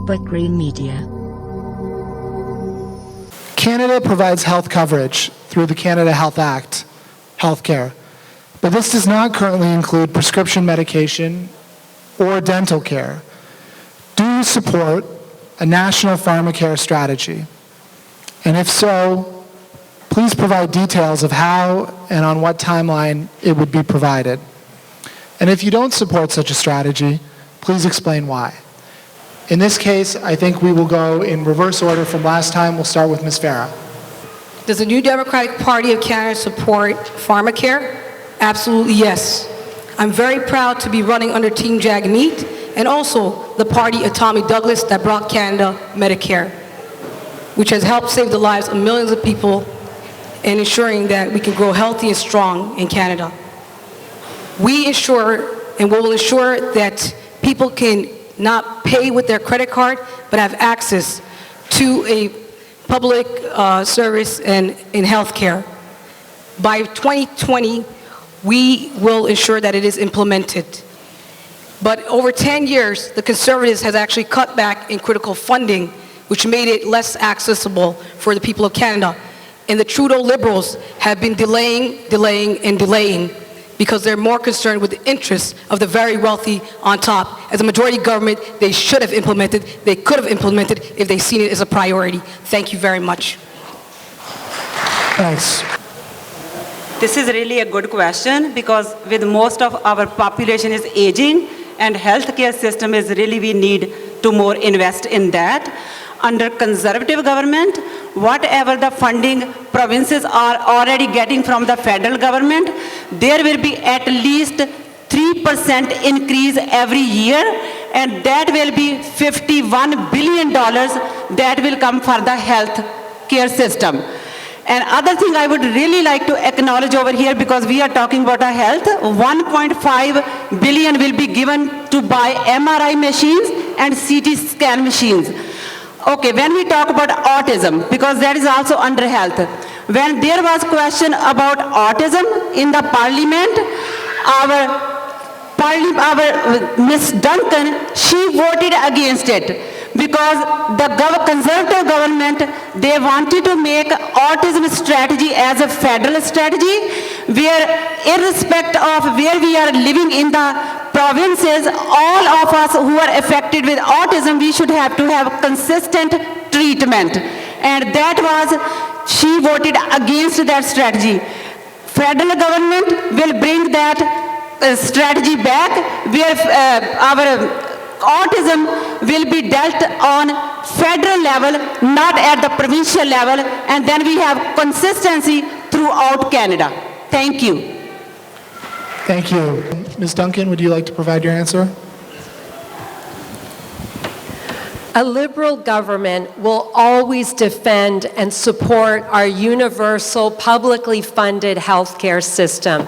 Bakri Media. Canada provides health coverage through the Canada Health Act, healthcare, but this does not currently include prescription medication or dental care. Do you support a national pharmacare strategy? And if so, please provide details of how and on what timeline it would be provided. And if you don't support such a strategy, please explain why. In this case, I think we will go in reverse order from last time. We'll start with Ms. Farah. Does the New Democratic Party of Canada support pharmacare? Absolutely yes. I'm very proud to be running under Team Jagmeet and also the party of Tommy Douglas that brought Canada Medicare, which has helped save the lives of millions of people and ensuring that we can grow healthy and strong in Canada. We ensure and will ensure that people can not pay with their credit card, but have access to a public service and in healthcare. By 2020, we will ensure that it is implemented. But over 10 years, the Conservatives has actually cut back in critical funding, which made it less accessible for the people of Canada. And the Trudeau Liberals have been delaying, because they're more concerned with the interests of the very wealthy on top. As a majority government, they should have implemented, they could have implemented if they seen it as a priority. Thank you very much. Thanks. This is really a good question, because with most of our population is aging and healthcare system is really, we need to more invest in that. Under Conservative government, whatever the funding provinces are already getting from the federal government, there will be at least 3% increase every year, and that will be $51 billion that will come for the health care system. And other thing I would really like to acknowledge over here, because we are talking about our health, 1.5 billion will be given to buy MRI machines and CT scan machines. Okay, when we talk about autism, because that is also under health, when there was question about autism in the parliament, our Ms. Duncan, she voted against it. Because the Conservative government, they wanted to make autism strategy as a federal strategy, where irrespective of where we are living in the provinces, all of us who are affected with autism, we should have to have consistent treatment. And that was, she voted against that strategy. Federal government will bring that strategy back, where our autism will be dealt on federal level, not at the provincial level, and then we have consistency throughout Canada. Thank you. Thank you. Ms. Duncan, would you like to provide your answer? A Liberal government will always defend and support our universal, publicly funded healthcare system.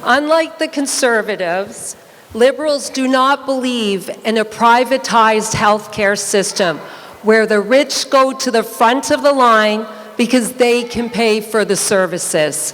Unlike the Conservatives, Liberals do not believe in a privatized healthcare system where the rich go to the front of the line because they can pay for the services.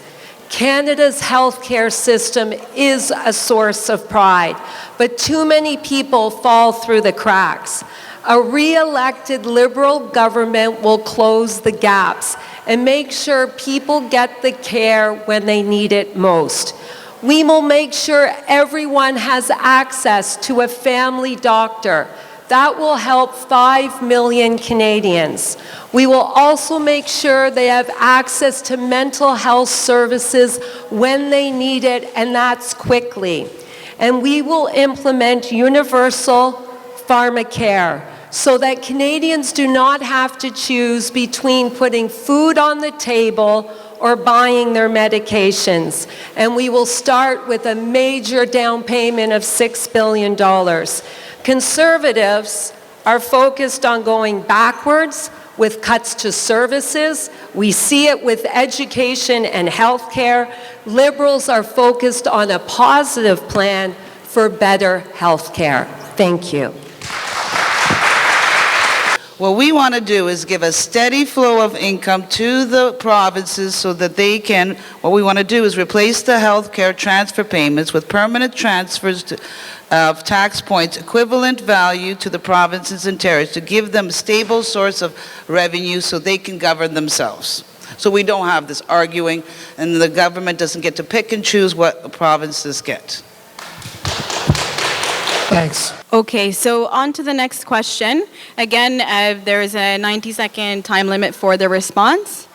Canada's healthcare system is a source of pride, but too many people fall through the cracks. A re-elected Liberal government will close the gaps and make sure people get the care when they need it most. We will make sure everyone has access to a family doctor. That will help 5 million Canadians. We will also make sure they have access to mental health services when they need it, and that's quickly. And we will implement universal pharmacare so that Canadians do not have to choose between putting food on the table or buying their medications. And we will start with a major down payment of $6 billion. Conservatives are focused on going backwards with cuts to services. We see it with education and healthcare. Liberals are focused on a positive plan for better healthcare. Thank you. What we want to do is give a steady flow of income to the provinces so that they can, what we want to do is replace the health care transfer payments with permanent transfers of tax points equivalent value to the provinces and territories to give them a stable source of revenue so they can govern themselves. So we don't have this arguing and the government doesn't get to pick and choose what provinces get. Thanks. Okay, so on to the next question. Again, there is a 90-second time limit for the response.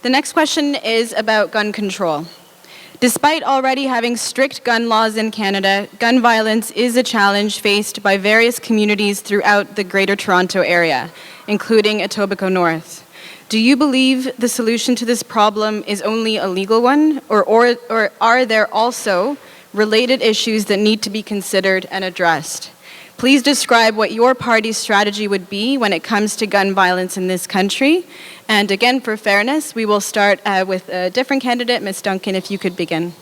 The next question is about gun control. Despite already having strict gun laws in Canada, gun violence is a challenge faced by various communities throughout the Greater Toronto Area, including Etobicoke North. Do you believe the solution to this problem is only a legal one, or are there also related issues that need to be considered and addressed? Please describe what your party's strategy would be when it comes to gun violence in this country. And again, for fairness, we will start with a different candidate. Ms. Duncan, if you could begin.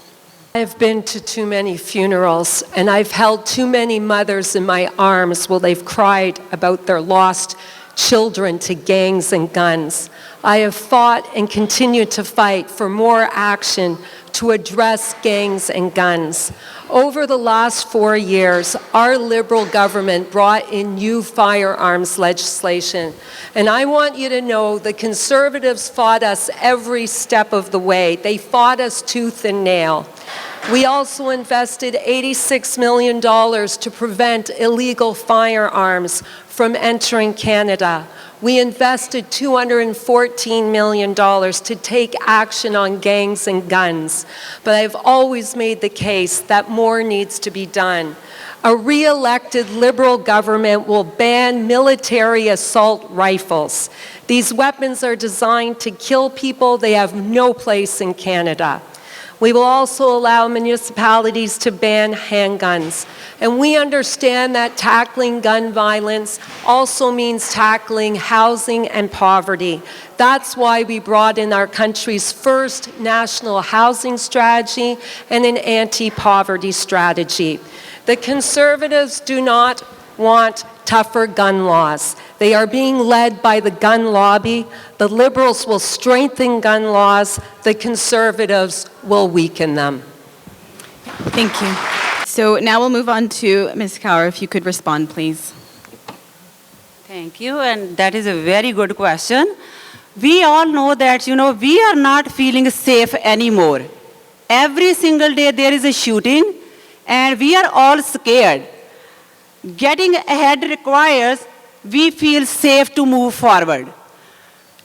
I've been to too many funerals, and I've held too many mothers in my arms while they've cried about their lost children to gangs and guns. I have fought and continue to fight for more action to address gangs and guns. Over the last 4 years, our Liberal government brought in new firearms legislation. And I want you to know the Conservatives fought us every step of the way. They fought us tooth and nail. We also invested $86 million to prevent illegal firearms from entering Canada. We invested $214 million to take action on gangs and guns. But I've always made the case that more needs to be done. A re-elected Liberal government will ban military assault rifles. These weapons are designed to kill people. They have no place in Canada. We will also allow municipalities to ban handguns. And we understand that tackling gun violence also means tackling housing and poverty. That's why we brought in our country's first national housing strategy and an anti-poverty strategy. The Conservatives do not want tougher gun laws. They are being led by the gun lobby. The Liberals will strengthen gun laws. The Conservatives will weaken them. Thank you. So now we'll move on to Ms. Kaur, if you could respond, please. Thank you, and that is a very good question. We all know that, we are not feeling safe anymore. Every single day there is a shooting, and we are all scared. Getting ahead requires we feel safe to move forward.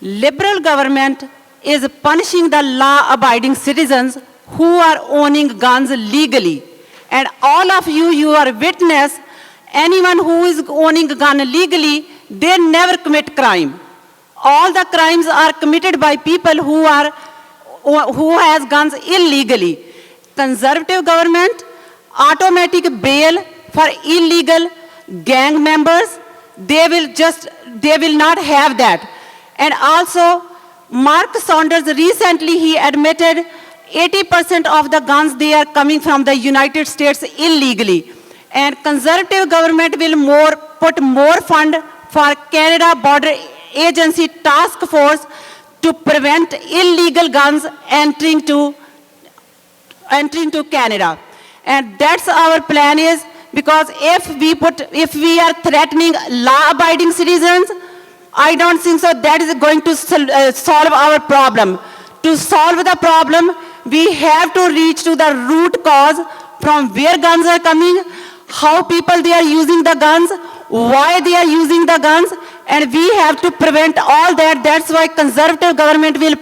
Liberal government is punishing the law-abiding citizens who are owning guns legally. And all of you are witness, anyone who is owning a gun legally, they never commit crime. All the crimes are committed by people who has guns illegally. Conservative government, automatic bail for illegal gang members, they will not have that. And also, Mark Saunders recently, he admitted 80% of the guns, they are coming from the United States illegally. And Conservative government will put more fund for Canada Border Agency Task Force to prevent illegal guns entering to Canada. And that's our plan is, because if we are threatening law-abiding citizens, I don't think so that is going to solve our problem. To solve the problem, we have to reach to the root cause from where guns are coming, how people they are using the guns, why they are using the guns, and we have to prevent all that. That's why Conservative government will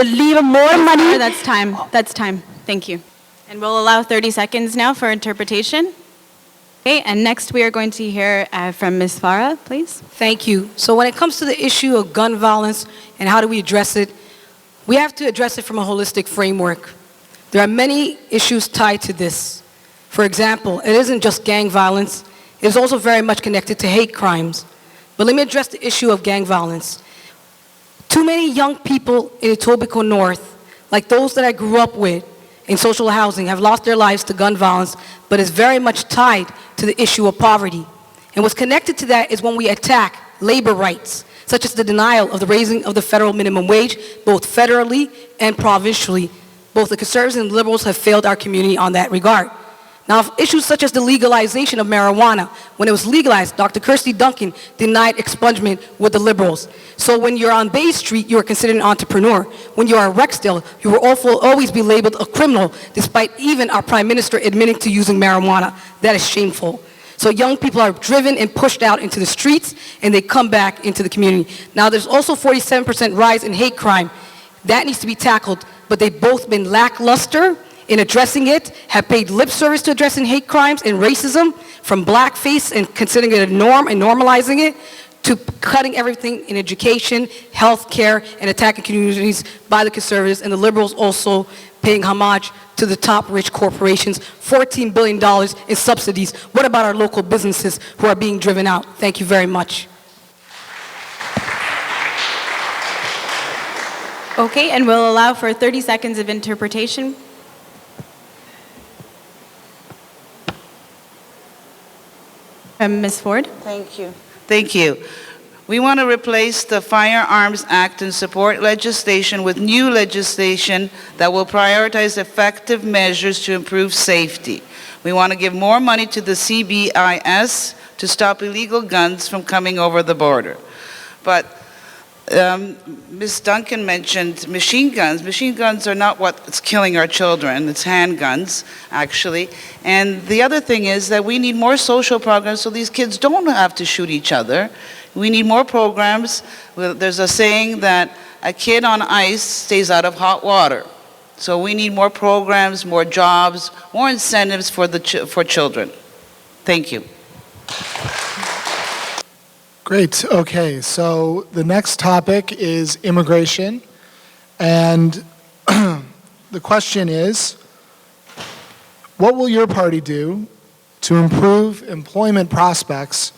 leave more money. That's time. That's time. Thank you. And we'll allow 30 seconds now for interpretation. Okay, and next we are going to hear from Ms. Farah, please. Thank you. So when it comes to the issue of gun violence and how do we address it, we have to address it from a holistic framework. There are many issues tied to this. For example, it isn't just gang violence, it is also very much connected to hate crimes. But let me address the issue of gang violence. Too many young people in Etobicoke North, like those that I grew up with in social housing, have lost their lives to gun violence, but it's very much tied to the issue of poverty. And what's connected to that is when we attack labor rights, such as the denial of the raising of the federal minimum wage, both federally and provincially. Both the conservatives and liberals have failed our community on that regard. Now, issues such as the legalization of marijuana, when it was legalized, Dr. Kirsty Duncan denied expungement with the liberals. So when you're on Bay Street, you are considered an entrepreneur. When you are at Rexdale, you will always be labeled a criminal, despite even our prime minister admitting to using marijuana. That is shameful. So young people are driven and pushed out into the streets, and they come back into the community. Now, there's also 47% rise in hate crime. That needs to be tackled, but they've both been lackluster in addressing it, have paid lip service to addressing hate crimes and racism, from blackface and considering it a norm and normalizing it, to cutting everything in education, health care, and attacking communities by the conservatives, and the liberals also paying homage to the top rich corporations, $14 billion in subsidies. What about our local businesses who are being driven out? Thank you very much. Okay, and we'll allow for 30 seconds of interpretation. Ms. Ford. Thank you. Thank you. We want to replace the Firearms Act and support legislation with new legislation that will prioritize effective measures to improve safety. We want to give more money to the CBIS to stop illegal guns from coming over the border. But Ms. Duncan mentioned machine guns. Machine guns are not what's killing our children. It's handguns, actually. And the other thing is that we need more social programs so these kids don't have to shoot each other. We need more programs. There's a saying that a kid on ice stays out of hot water. So we need more programs, more jobs, more incentives for children. Thank you. Great. Okay, so the next topic is immigration. And the question is, what will your party do to improve employment prospects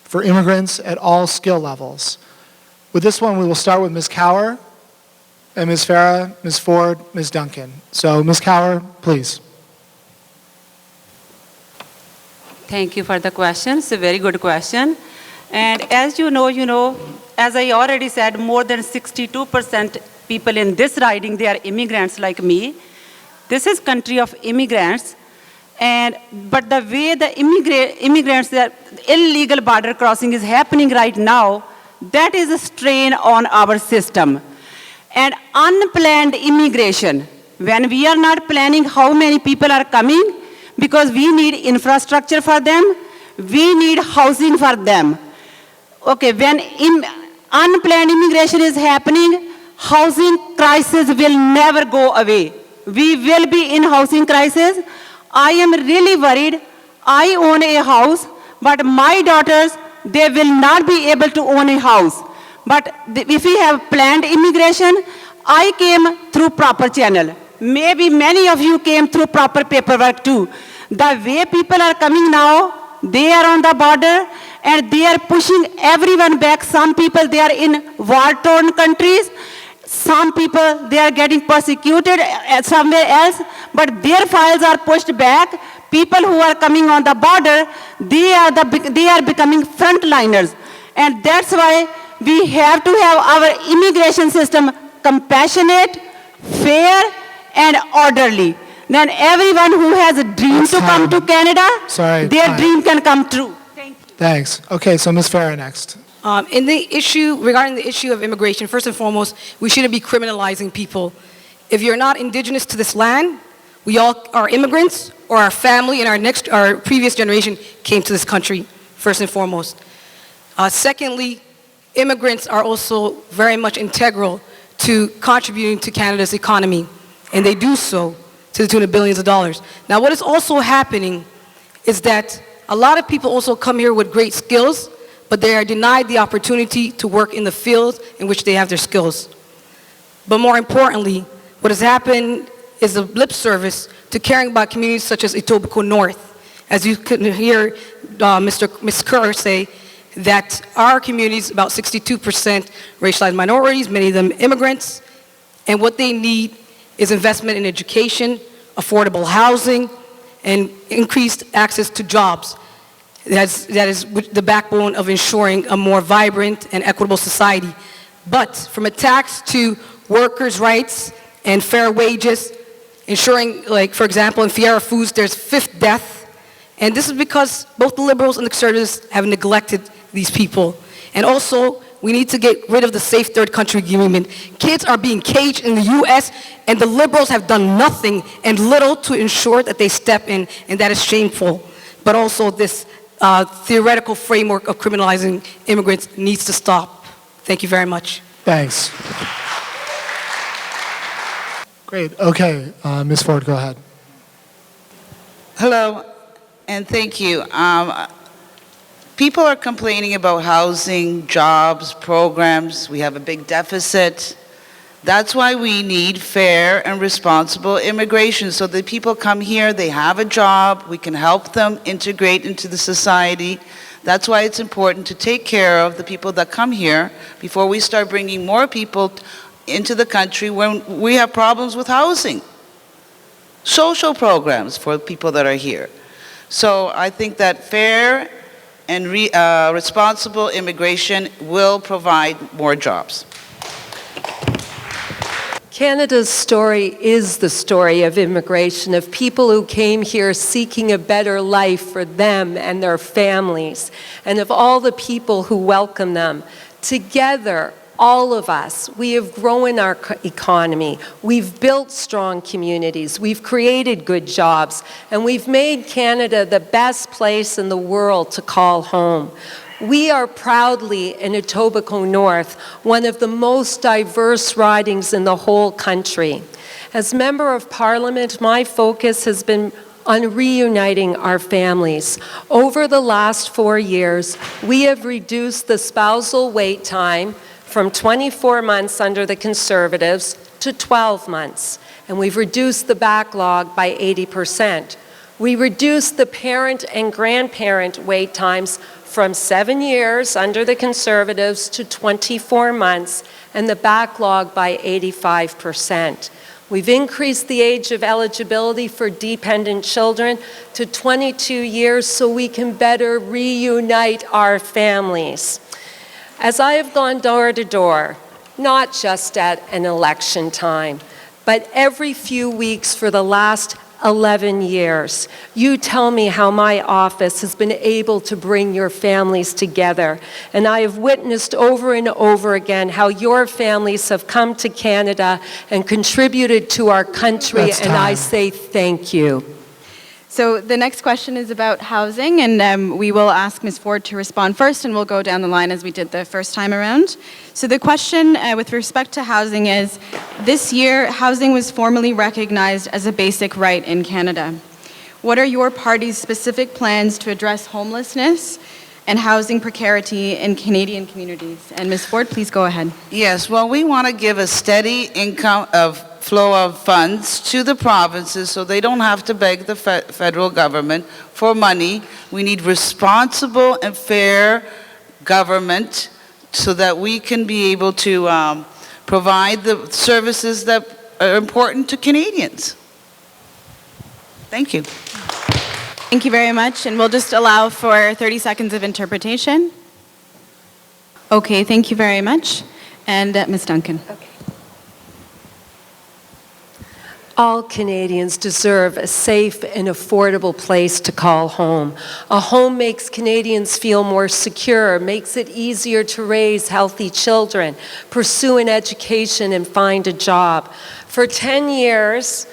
for immigrants at all skill levels? With this one, we will start with Ms. Cower, and Ms. Farah, Ms. Ford, Ms. Duncan. So, Ms. Cower, please. Thank you for the question. It's a very good question. And as you know, as I already said, more than 62% people in this riding, they are immigrants like me. This is country of immigrants. But the way the immigrants, the illegal border crossing is happening right now, that is a strain on our system. And unplanned immigration, when we are not planning how many people are coming, because we need infrastructure for them, we need housing for them. Okay, when unplanned immigration is happening, housing crisis will never go away. We will be in housing crisis. I am really worried. I own a house, but my daughters, they will not be able to own a house. But if we have planned immigration, I came through proper channel. Maybe many of you came through proper paperwork too. The way people are coming now, they are on the border and they are pushing everyone back. Some people, they are in war-torn countries. Some people, they are getting persecuted somewhere else, but their files are pushed back. People who are coming on the border, they are becoming frontliners. And that's why we have to have our immigration system compassionate, fair, and orderly. Then everyone who has a dream to come to Canada, their dream can come true. Thank you. Thanks. Okay, so Ms. Farah next. Regarding the issue of immigration, first and foremost, we shouldn't be criminalizing people. If you're not indigenous to this land, we all are immigrants, or our family and our previous generation came to this country, first and foremost. Secondly, immigrants are also very much integral to contributing to Canada's economy, and they do so to the tune of billions of dollars. Now, what is also happening is that a lot of people also come here with great skills, but they are denied the opportunity to work in the fields in which they have their skills. But more importantly, what has happened is a lip service to caring about communities such as Etobicoke North. As you could hear Ms. Kerr say, that our communities, about 62% racialized minorities, many of them immigrants, and what they need is investment in education, affordable housing, and increased access to jobs. that is the backbone of ensuring a more vibrant and equitable society. But from a tax to workers' rights and fair wages, ensuring, like, for example, in Fiera Foods, there's fifth death. And this is because both the Liberals and the Conservatives have neglected these people. And also, we need to get rid of the Safe Third Country Agreement. Kids are being caged in the U.S., and the Liberals have done nothing and little to ensure that they step in, and that is shameful. But also, this theoretical framework of criminalizing immigrants needs to stop. Thank you very much. Thanks. Great. Okay, Ms. Ford, go ahead. Hello, and thank you. People are complaining about housing, jobs, programs. We have a big deficit. That's why we need fair and responsible immigration, so that people come here, they have a job, we can help them integrate into the society. That's why it's important to take care of the people that come here before we start bringing more people into the country when we have problems with housing. Social programs for people that are here. So I think that fair and responsible immigration will provide more jobs. Canada's story is the story of immigration, of people who came here seeking a better life for them and their families, and of all the people who welcome them. Together, all of us, we have grown our economy, we've built strong communities, we've created good jobs, and we've made Canada the best place in the world to call home. We are proudly in Etobicoke North, one of the most diverse ridings in the whole country. As Member of Parliament, my focus has been on reuniting our families. Over the last 4 years, we have reduced the spousal wait time from 24 months under the Conservatives to 12 months, and we've reduced the backlog by 80%. We reduced the parent and grandparent wait times from 7 years under the Conservatives to 24 months, and the backlog by 85%. We've increased the age of eligibility for dependent children to 22 years so we can better reunite our families. As I have gone door to door, not just at an election time, but every few weeks for the last 11 years, you tell me how my office has been able to bring your families together. And I have witnessed over and over again how your families have come to Canada and contributed to our country, and I say thank you. So the next question is about housing, and we will ask Ms. Ford to respond first, and we'll go down the line as we did the first time around. So the question with respect to housing is, this year, housing was formally recognized as a basic right in Canada. What are your party's specific plans to address homelessness and housing precarity in Canadian communities? And Ms. Ford, please go ahead. Yes, well, we want to give a steady flow of funds to the provinces so they don't have to beg the federal government for money. We need responsible and fair government so that we can be able to provide the services that are important to Canadians. Thank you. Thank you very much, and we'll just allow for 30 seconds of interpretation. Okay, thank you very much. And Ms. Duncan. Okay. All Canadians deserve a safe and affordable place to call home. A home makes Canadians feel more secure, makes it easier to raise healthy children, pursue an education, and find a job. For 10 years,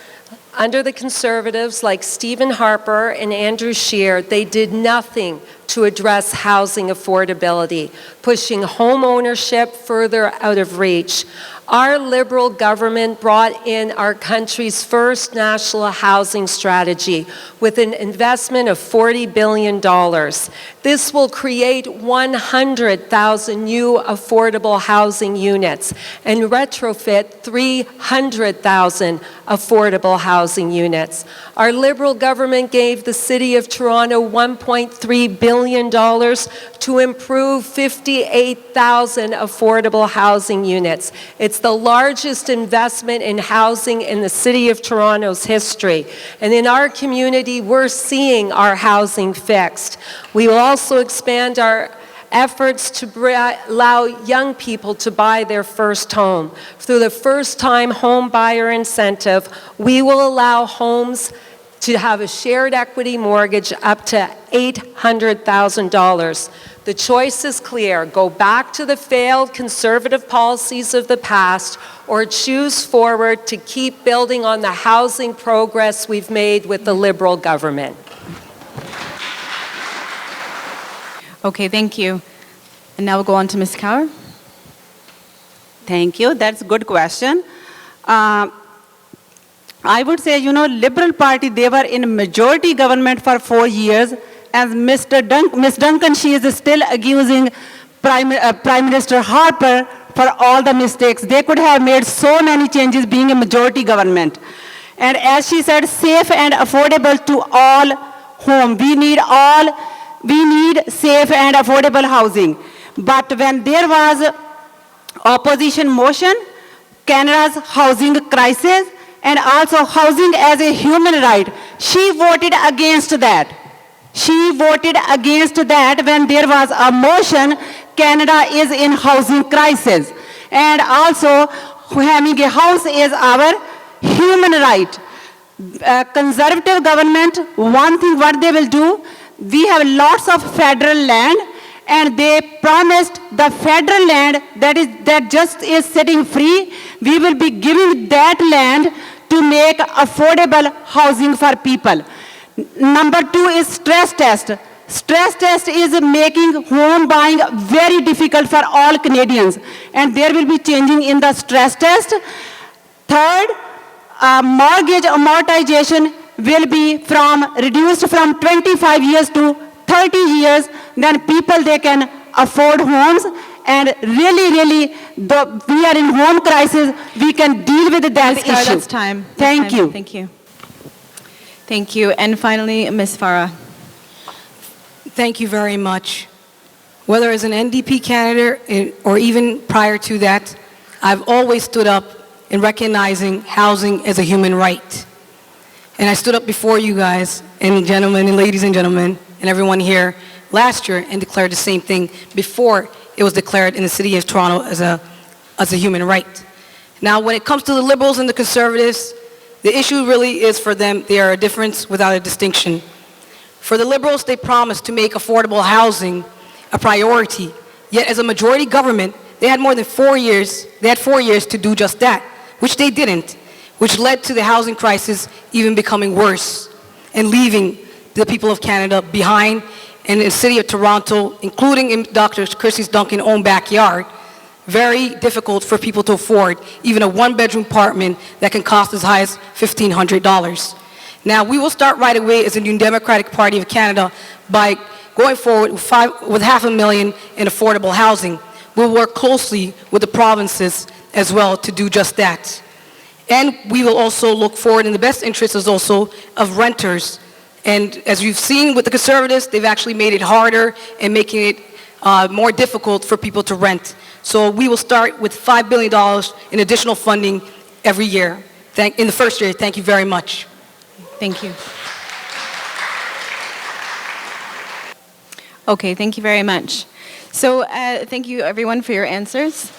under the Conservatives like Stephen Harper and Andrew Scheer, they did nothing to address housing affordability, pushing home ownership further out of reach. Our Liberal government brought in our country's first national housing strategy with an investment of $40 billion. This will create 100,000 new affordable housing units and retrofit 300,000 affordable housing units. Our Liberal government gave the City of Toronto $1.3 billion to improve 50 68,000 affordable housing units. It's the largest investment in housing in the City of Toronto's history. And in our community, we're seeing our housing fixed. We will also expand our efforts to allow young people to buy their first home. Through the first-time home buyer incentive, we will allow homes to have a shared equity mortgage up to $800,000. The choice is clear. Go back to the failed conservative policies of the past or choose forward to keep building on the housing progress we've made with the Liberal government. Okay, thank you. And now we'll go on to Ms. Kaur. Thank you. That's a good question. I would say, Liberal Party, they were in majority government for 4 years. And Ms. Duncan, she is still accusing Prime Minister Harper for all the mistakes. They could have made so many changes being a majority government. And as she said, safe and affordable to all home. We need safe and affordable housing. But when there was opposition motion, Canada's housing crisis, and also housing as a human right, she voted against that. She voted against that when there was a motion, Canada is in housing crisis. And also, having a house is our human right. Conservative government, one thing what they will do, we have lots of federal land, and they promised the federal land that just is sitting free, we will be giving that land to make affordable housing for people. Number 2 is stress test. Stress test is making home buying very difficult for all Canadians, and there will be changing in the stress test. Third, mortgage amortization will be reduced from 25 years to 30 years. Then people, they can afford homes, and really, we are in home crisis, we can deal with that issue. That's time. Thank you. Thank you. Thank you. And finally, Ms. Farah. Thank you very much. Whether as an NDP candidate or even prior to that, I've always stood up in recognizing housing as a human right. And I stood up before you guys, and gentlemen, and ladies and gentlemen, and everyone here last year and declared the same thing before it was declared in the City of Toronto as a human right. Now, when it comes to the Liberals and the Conservatives, the issue really is for them, they are a difference without a distinction. For the Liberals, they promised to make affordable housing a priority. Yet as a majority government, they had more than 4 years, they had 4 years to do just that, which they didn't, which led to the housing crisis even becoming worse and leaving the people of Canada behind, and in the City of Toronto, including in Dr. Christy Duncan's own backyard, very difficult for people to afford even a one-bedroom apartment that can cost as high as $1,500. Now, we will start right away as the New Democratic Party of Canada by going forward with $500,000 in affordable housing. We'll work closely with the provinces as well to do just that. And we will also look forward in the best interest is also of renters. And as we've seen with the Conservatives, they've actually made it harder and making it more difficult for people to rent. So we will start with $5 billion in additional funding every year. In the first year, thank you very much. Thank you. Okay, thank you very much. So thank you everyone for your answers.